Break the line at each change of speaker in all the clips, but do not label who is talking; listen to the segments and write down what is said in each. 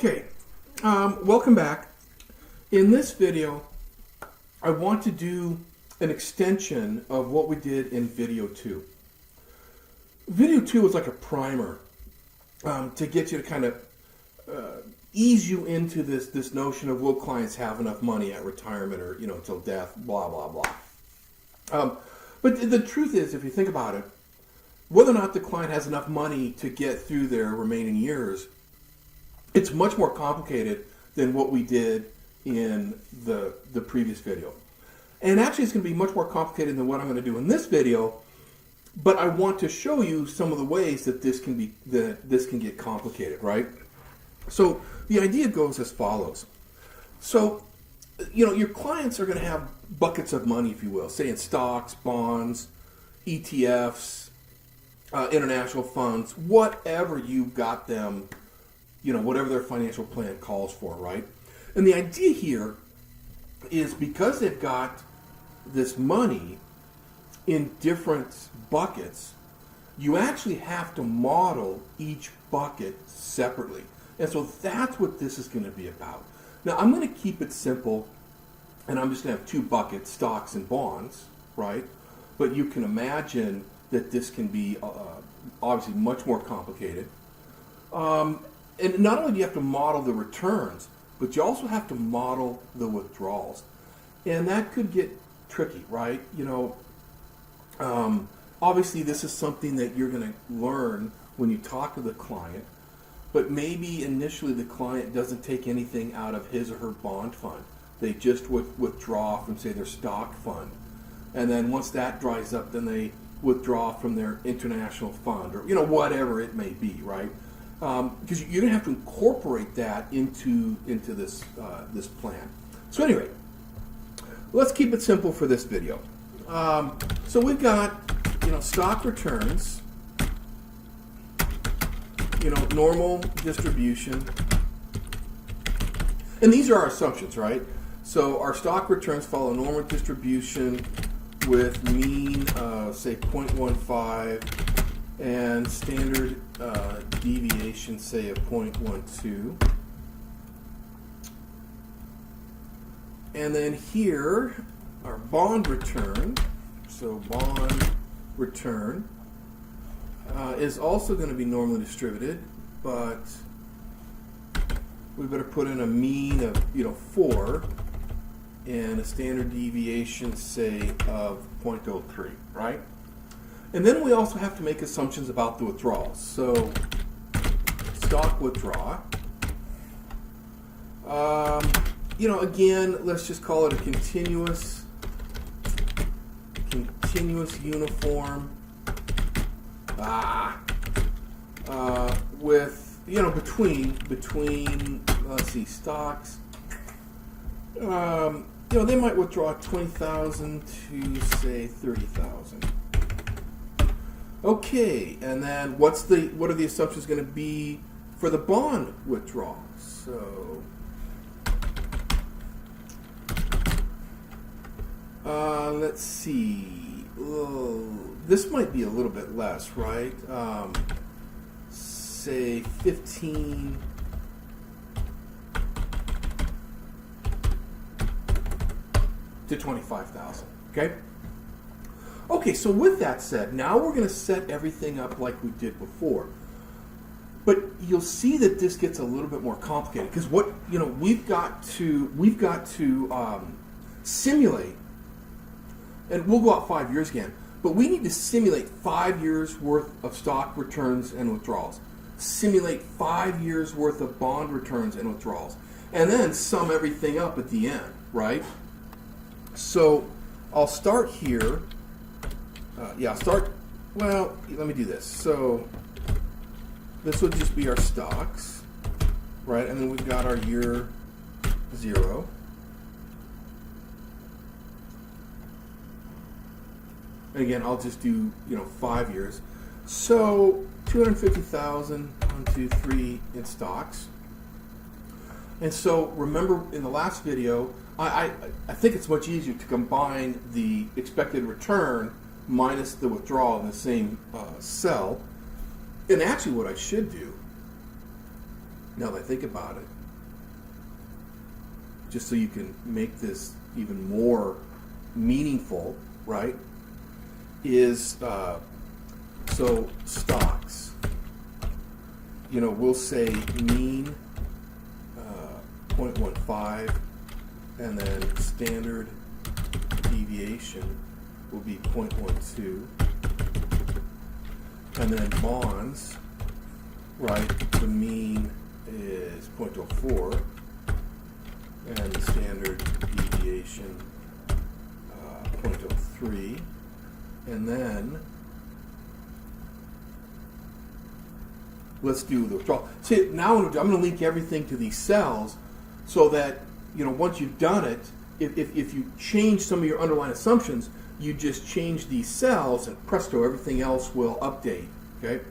Okay, welcome back. In this video, I want to do an extension of what we did in video 2. Video 2 was like a primer to get you to kind of ease you into this notion of will clients have enough money at retirement or until death, blah blah blah. But the truth is, if you think about it, whether or not the client has enough money to get through their remaining years, it's much more complicated than what we did in the previous video. And actually it's going to be much more complicated than what I'm going to do in this video, but I want to show you some of the ways that this can get complicated, right? So the idea goes as follows. So, your clients are going to have buckets of money, if you will, say in stocks, bonds, ETFs, international funds, whatever you got them, whatever their financial plan calls for, right? And the idea here is because they've got this money in different buckets, you actually have to model each bucket separately. And so that's what this is going to be about. Now, I'm going to keep it simple, and I'm just going to have two buckets, stocks and bonds, right? But you can imagine that this can be obviously much more complicated. And not only do you have to model the returns, but you also have to model the withdrawals. And that could get tricky, right? Obviously this is something that you're going to learn when you talk to the client, but maybe initially the client doesn't take anything out of his or her bond fund. They just withdraw from, say, their stock fund. And then once that dries up, then they withdraw from their international fund or, whatever it may be, right? Because you're going to have to incorporate that into this plan. So anyway, let's keep it simple for this video. So we've got stock returns, normal distribution, and these are our assumptions, right? So our stock returns follow normal distribution with mean, say 0.15. and standard deviation, say, of 0.12. And then here, our bond return, so bond return, is also going to be normally distributed, but we better put in a mean of 4 and a standard deviation, say, of 0.03, right? And then we also have to make assumptions about the withdrawals. So, stock withdraw. Again, let's just call it a continuous uniform. With between let's see, stocks. They might withdraw 20,000 to, say, 30,000. Okay, and then what are the assumptions going to be for the bond withdrawals? So, let's see. This might be a little bit less, right? Say 15 to 25,000. Okay. Okay, so with that said, now we're going to set everything up like we did before. But you'll see that this gets a little bit more complicated because we've got to simulate, and we'll go out 5 years again, but we need to simulate 5 years worth of stock returns and withdrawals, simulate 5 years worth of bond returns and withdrawals, and then sum everything up at the end, right? So I'll start here. Well, let me do this. So this would just be our stocks, right? And then we've got our year 0. And again, I'll just do, 5 years. So 250,000, 1, 2, 3 in stocks. And so remember in the last video, I think it's much easier to combine the expected return minus the withdrawal in the same cell. And actually what I should do now that I think about it, just so you can make this even more meaningful, right, is so stocks, you know, we'll say mean 0.15, and then standard deviation will be 0.12, and then bonds, right, the mean is 0.04, and the standard deviation 0.03, and then let's do the withdrawal. See, now I'm going to link everything to these cells so that, you know, once you've done it, if you change some of your underlying assumptions, you just change these cells and presto, everything else will update. Okay?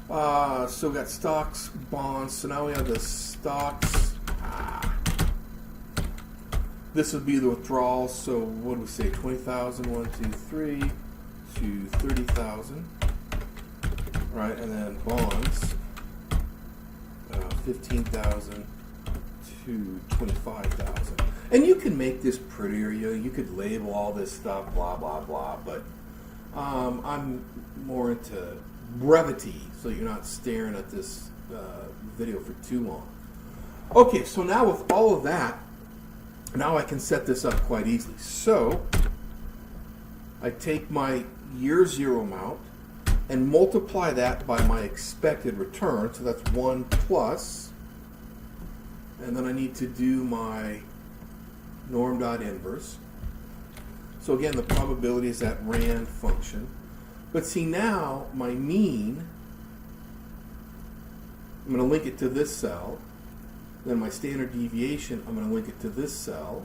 So we got stocks, bonds. So now we have the stocks. This would be the withdrawals. So what do we say? 20,000, 1, 2, 3 to 30,000. Right, and then bonds, 15,000 to 25,000. And you can make this prettier. You could label all this stuff, blah blah blah. But I'm more into brevity, so you're not staring at this video for too long. Okay, so now with all of that, now I can set this up quite easily. So I take my year zero amount and multiply that by my expected return, so that's 1 plus, and then I need to do my norm dot inverse. So again, the probability is that RAND function. But see, now my mean, I'm going to link it to this cell. Then my standard deviation, I'm going to link it to this cell.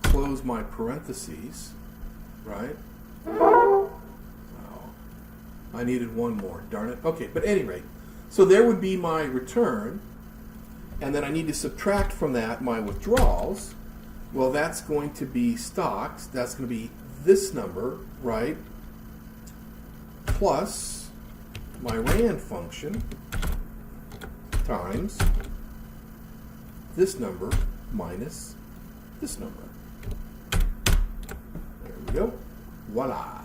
Close my parentheses, right? Oh, I needed one more, darn it. Okay, but at any rate, so there would be my return, and then I need to subtract from that my withdrawals. Well, that's going to be stocks. That's going to be this number, right, plus my RAND function times this number minus this number. There we go. Voila.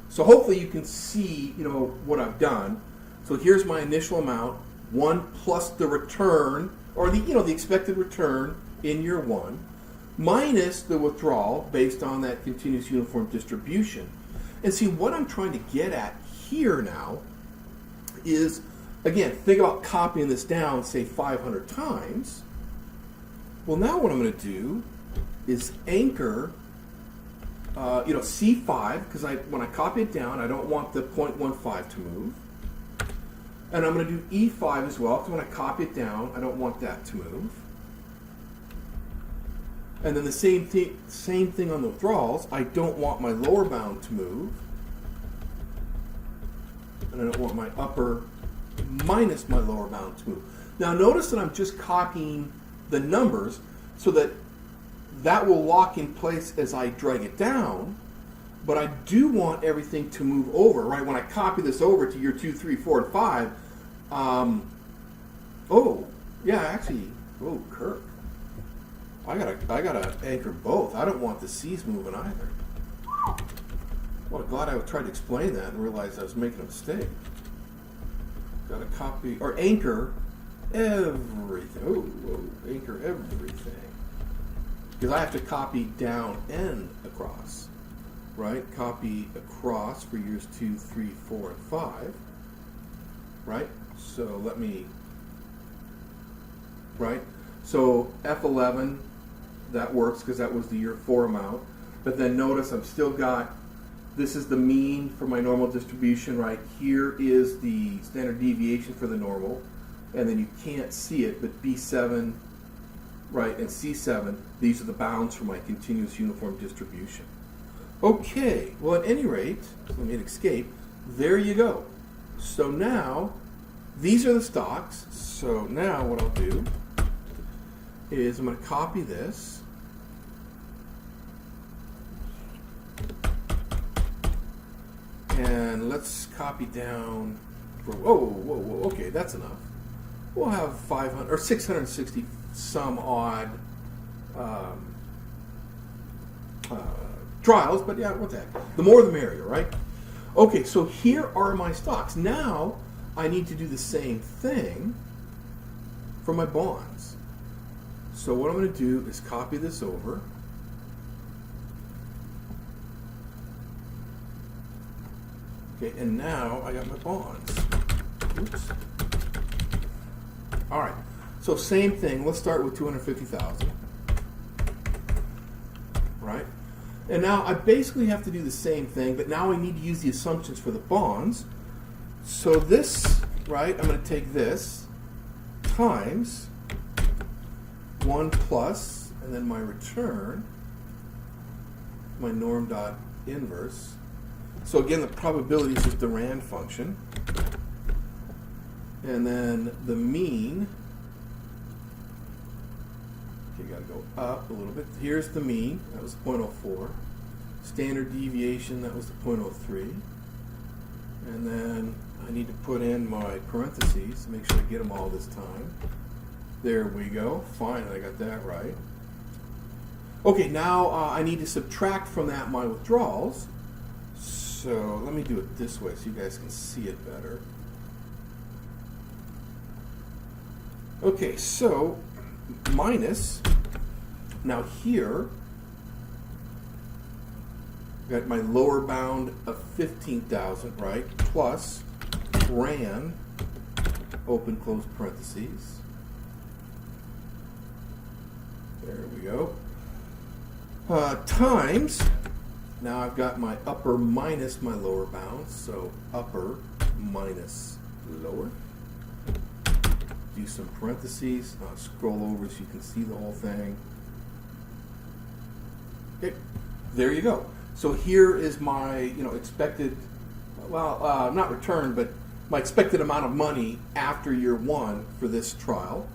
So hopefully you can see, you know, what I've done. So here's my initial amount, 1 plus the return, or the, you know, the expected return in year 1, minus the withdrawal based on that continuous uniform distribution. And see, what I'm trying to get at here now is, again, think about copying this down, say 500 times. Well, now what I'm going to do is anchor C5, because when I copy it down, I don't want the 0.15 to move. And I'm going to do E5 as well, because when I copy it down, I don't want that to move. And then the same thing on the withdrawals. I don't want my lower bound to move. And I don't want my upper minus my lower bound to move. Now notice that I'm just copying the numbers so that will lock in place as I drag it down, but I do want everything to move over, right? When I copy this over to year 2, 3, 4, and 5, Kirk, I gotta anchor both. I don't want the C's moving either. Well, glad I tried to explain that and realized I was making a mistake. Gotta copy, or anchor everything. Anchor everything. Because I have to copy down and across, right? Copy across for years 2, 3, 4, and 5, right? So let me, right? So F11, that works because that was the year 4 amount. But then notice I've still got, this is the mean for my normal distribution, right? Here is the standard deviation for the normal. And then you can't see it, but B7, right, and C7, these are the bounds for my continuous uniform distribution. Okay, well at any rate, let me hit escape. There you go. So now, these are the stocks. So now what I'll do is I'm going to copy this. And let's copy down whoa, okay, that's enough. We'll have 500 or 660 some odd trials, but yeah, what the heck. The more the merrier, right? Okay, so here are my stocks. Now I need to do the same thing for my bonds. So what I'm going to do is copy this over. Okay, and now I got my bonds. Oops. All right, so same thing. Let's start with 250,000. Right? And now I basically have to do the same thing, but now I need to use the assumptions for the bonds. So this, right, I'm going to take this times 1 plus, and then my return, my norm dot inverse. So again, the probability is just the RAND function. And then the mean, okay, got to go up a little bit. Here's the mean, that was 0.04. Standard deviation, that was the 0.03. And then I need to put in my parentheses to make sure I get them all this time. There we go. Finally, I got that right. Okay, now I need to subtract from that my withdrawals. So let me do it this way so you guys can see it better. Okay, so minus, now here, got my lower bound of 15,000, right, plus RAN, open close parentheses. There we go. Times, now I've got my upper minus my lower bound, so upper minus lower. Do some parentheses, scroll over so you can see the whole thing. Okay, there you go. So here is my, expected, well, not return, but my expected amount of money after year 1 for this trial.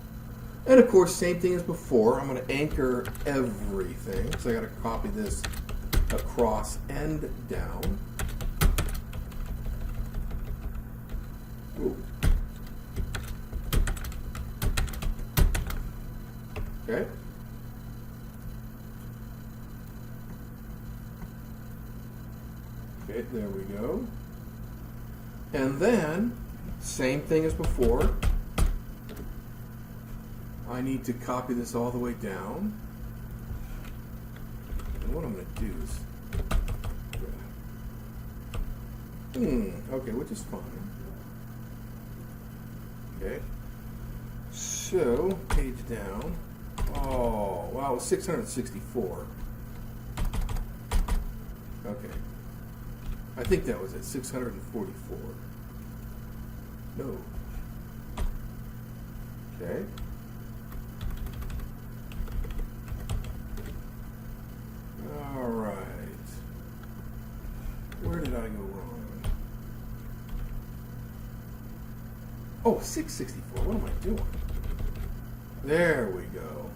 And of course, same thing as before. I'm going to anchor everything. So I got to copy this across and down. Ooh. Okay. Okay, there we go. And then, same thing as before. I need to copy this all the way down. And what I'm going to do is... okay, which is fine. Okay. So, page down. Oh, wow, it was 664. Okay. I think that was it, 644. No. Okay. All right. Where did I go wrong? Oh, 664. What am I doing? There we go.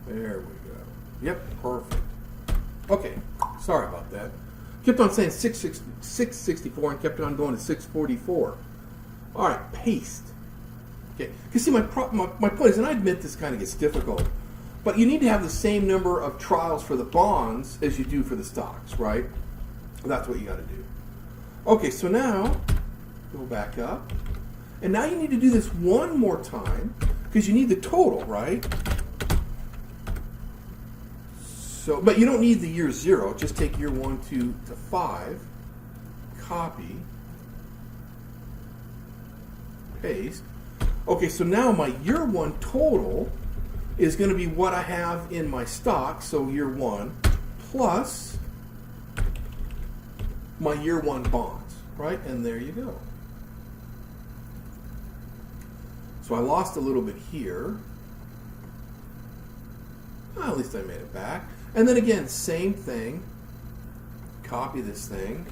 There we go. Yep, perfect. Okay, sorry about that. Kept on saying 664 and kept on going to 644. All right, paste. Okay, because see, my point is, and I admit this kind of gets difficult, but you need to have the same number of trials for the bonds as you do for the stocks, right? That's what you got to do. Okay, so now, go back up. And now you need to do this one more time, because you need the total, right? So, but you don't need the year 0. Just take year 1, 2 to 5, copy, paste. Okay, so now my year 1 total is going to be what I have in my stock, so year 1, plus my year 1 bonds, right? And there you go. So I lost a little bit here. Well, at least I made it back. And then again, same thing. Copy this thing.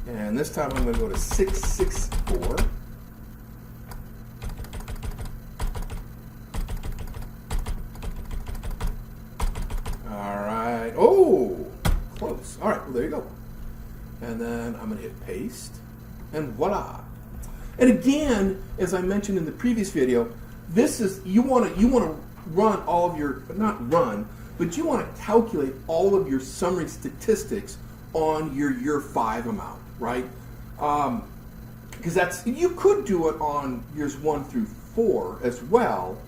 And this time I'm going to go to 664. All right. Oh, close. All right, well, there you go. and then I'm going to hit paste, and voila. And again, as I mentioned in the previous video, this is, you want to run all of your, not run, but you want to calculate all of your summary statistics on your year 5 amount, right? Because that's, you could do it on years 1 through 4 as well,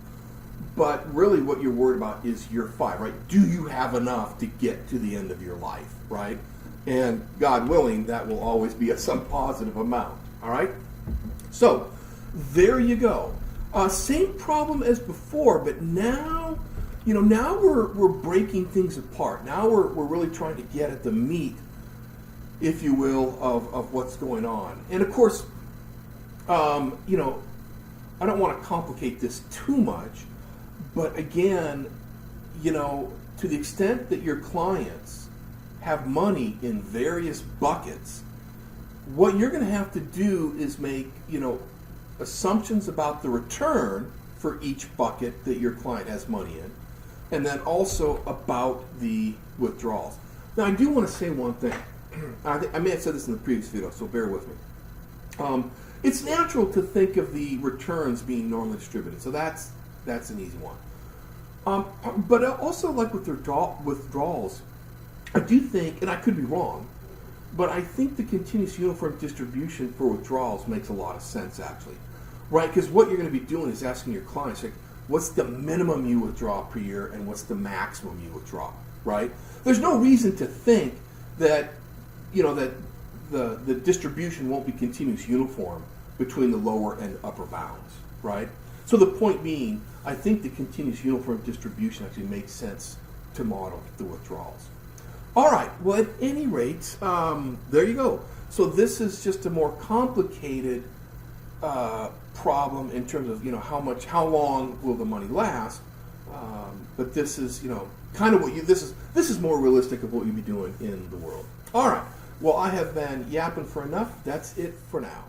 but really what you're worried about is year 5, right? Do you have enough to get to the end of your life, right? And God willing, that will always be some positive amount, all right? So, there you go. Same problem as before, but now, now we're breaking things apart. Now we're really trying to get at the meat, if you will, of what's going on. And of course, I don't want to complicate this too much, but again, to the extent that your clients have money in various buckets, what you're going to have to do is make, assumptions about the return for each bucket that your client has money in, and then also about the withdrawals. Now, I do want to say one thing. I may have said this in the previous video, so bear with me. It's natural to think of the returns being normally distributed, so that's an easy one. But also, like with withdrawals, I do think, and I could be wrong, but I think the continuous uniform distribution for withdrawals makes a lot of sense, actually. Right? Because what you're going to be doing is asking your clients, like, what's the minimum you withdraw per year and what's the maximum you withdraw, right? There's no reason to think that, that the distribution won't be continuous uniform between the lower and upper bounds, right? So the point being, I think the continuous uniform distribution actually makes sense to model the withdrawals. All right, well, at any rate, there you go. So this is just a more complicated problem in terms of, how long will the money last? But this is, kind of what this is more realistic of what you'd be doing in the world. All right, well, I have been yapping for enough. That's it for now.